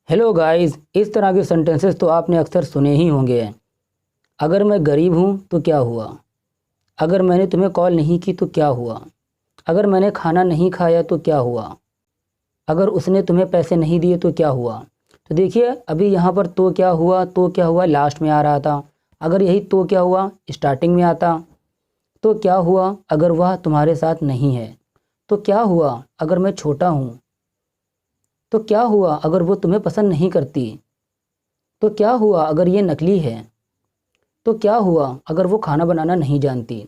Hello guys, इस तरह के सेंटेंसेस तो आपने अक्सर सुने ही होंगे। अगर मैं गरीब हूँ तो क्या हुआ? अगर मैंने तुम्हें कॉल नहीं की तो क्या हुआ? अगर मैंने खाना नहीं खाया तो क्या हुआ? अगर उसने तुम्हें पैसे नहीं दिए तो क्या हुआ? तो देखिए, अभी यहाँ पर तो क्या हुआ लास्ट में आ रहा था। अगर यही तो क्या हुआ स्टार्टिंग में आता। तो क्या हुआ अगर वह तुम्हारे साथ नहीं है? तो क्या हुआ अगर मैं छोटा हूँ? तो क्या हुआ अगर वो तुम्हें पसंद नहीं करती? तो क्या हुआ अगर ये नकली है? तो क्या हुआ अगर वो खाना बनाना नहीं जानती?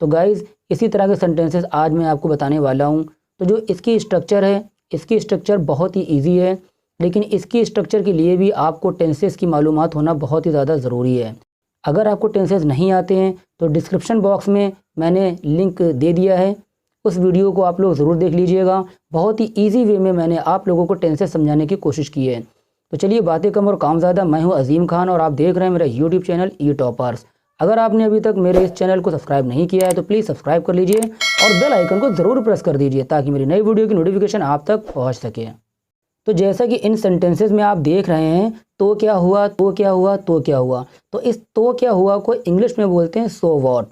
तो गाइज़, इसी तरह के सेंटेंसेस आज मैं आपको बताने वाला हूँ। तो जो इसकी स्ट्रक्चर है, इसकी स्ट्रक्चर बहुत ही इजी है, लेकिन इसकी स्ट्रक्चर के लिए भी आपको टेंसेस की मालूमात होना बहुत ही ज़्यादा ज़रूरी है। अगर आपको टेंसेस नहीं आते हैं तो डिस्क्रिप्शन बॉक्स में मैंने लिंक दे दिया है, उस वीडियो को आप लोग ज़रूर देख लीजिएगा। बहुत ही ईजी वे में मैंने आप लोगों को टेंसेस समझाने की कोशिश की है। तो चलिए, बातें कम और काम ज़्यादा। मैं हूं अजीम खान और आप देख रहे हैं मेरा यूट्यूब चैनल ई टॉपर्स। अगर आपने अभी तक मेरे इस चैनल को सब्सक्राइब नहीं किया है तो प्लीज़ सब्सक्राइब कर लीजिए और बेल आइकन को ज़रूर प्रेस कर दीजिए ताकि मेरी नई वीडियो की नोटिफिकेशन आप तक पहुँच सके। तो जैसा कि इन सेंटेंसेस में आप देख रहे हैं, तो क्या हुआ, तो क्या हुआ, तो क्या हुआ। तो इस तो क्या हुआ को इंग्लिश में बोलते हैं सो वॉट।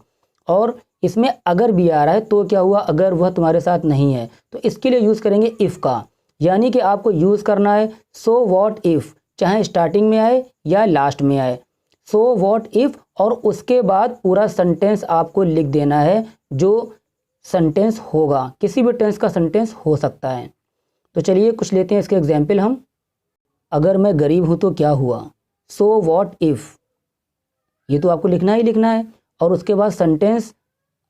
और इसमें अगर भी आ रहा है, तो क्या हुआ अगर वह तुम्हारे साथ नहीं है, तो इसके लिए यूज़ करेंगे इफ़ का। यानी कि आपको यूज़ करना है सो वॉट इफ़, चाहे स्टार्टिंग में आए या लास्ट में आए। सो वॉट इफ़ और उसके बाद पूरा सेंटेंस आपको लिख देना है। जो सेंटेंस होगा, किसी भी टेंस का सेंटेंस हो सकता है। तो चलिए कुछ लेते हैं इसके एग्जाम्पल हम। अगर मैं गरीब हूँ तो क्या हुआ? सो वॉट इफ़, ये तो आपको लिखना ही लिखना है। और उसके बाद सेंटेंस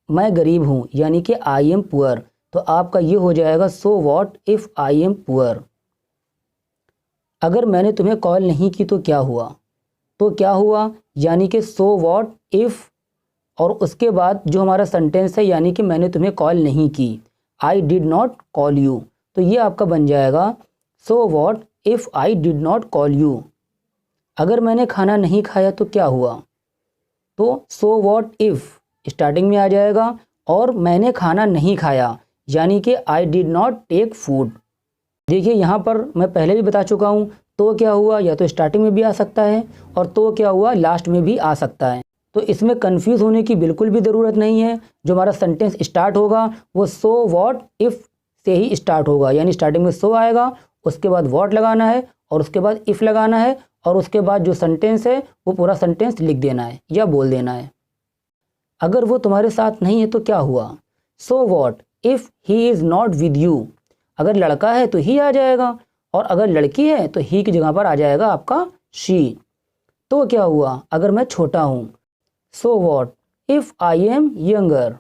मैं गरीब हूँ यानी कि आई एम पुअर, तो आपका ये हो जाएगा सो what if I am poor. अगर मैंने तुम्हें कॉल नहीं की तो क्या हुआ? तो क्या हुआ यानी कि सो वॉट इफ़ और उसके बाद जो हमारा सेंटेंस है यानी कि मैंने तुम्हें कॉल नहीं की, आई डिड नॉट कॉल यू, तो ये आपका बन जाएगा सो what if I did not call you. अगर मैंने खाना नहीं खाया तो क्या हुआ? तो सो वॉट इफ़ स्टार्टिंग में आ जाएगा और मैंने खाना नहीं खाया यानी कि I did not take food. देखिए, यहाँ पर मैं पहले भी बता चुका हूँ, तो क्या हुआ या तो स्टार्टिंग में भी आ सकता है और तो क्या हुआ लास्ट में भी आ सकता है। तो इसमें कंफ्यूज होने की बिल्कुल भी ज़रूरत नहीं है। जो हमारा सेंटेंस स्टार्ट होगा वो सो वॉट इफ़ से ही स्टार्ट होगा, यानी स्टार्टिंग में सो आएगा, उसके बाद वॉट लगाना है और उसके बाद इफ़ लगाना है और उसके बाद जो सेंटेंस है वो पूरा सेंटेंस लिख देना है या बोल देना है। अगर वो तुम्हारे साथ नहीं है तो क्या हुआ? So what if he is not with you. अगर लड़का है तो ही आ जाएगा और अगर लड़की है तो ही की जगह पर आ जाएगा आपका शी। तो क्या हुआ अगर मैं छोटा हूँ? सो what if I am younger.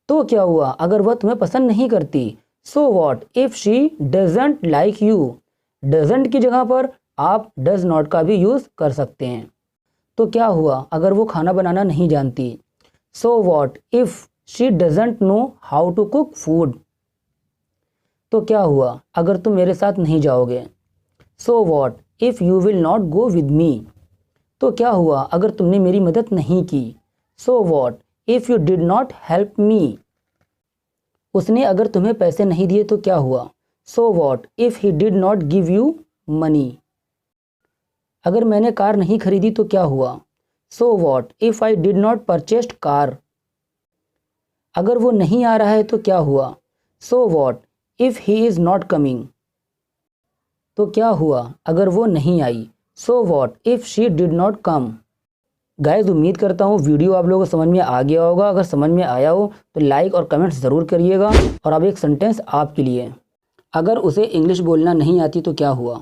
तो क्या हुआ अगर वह तुम्हें पसंद नहीं करती? सो what if she doesn't like you. Doesn't की जगह पर आप डज नॉट का भी यूज़ कर सकते हैं। तो क्या हुआ अगर वो खाना बनाना नहीं जानती? So what if she doesn't know how to cook food. तो क्या हुआ अगर तुम मेरे साथ नहीं जाओगे? So what if you will not go with me. तो क्या हुआ अगर तुमने मेरी मदद नहीं की? So what if you did not help me. उसने अगर तुम्हें पैसे नहीं दिए तो क्या हुआ? So what if he did not give you money. अगर मैंने कार नहीं खरीदी तो क्या हुआ? So what if I did not purchased car. अगर वो नहीं आ रहा है तो क्या हुआ? So what if he is not coming. तो क्या हुआ अगर वो नहीं आई? So what if she did not come. Guys, उम्मीद करता हूँ वीडियो आप लोगों को समझ में आ गया होगा। अगर समझ में आया हो तो लाइक और कमेंट्स ज़रूर करिएगा। और अब एक सेंटेंस आपके लिए। अगर उसे इंग्लिश बोलना नहीं आती तो क्या हुआ?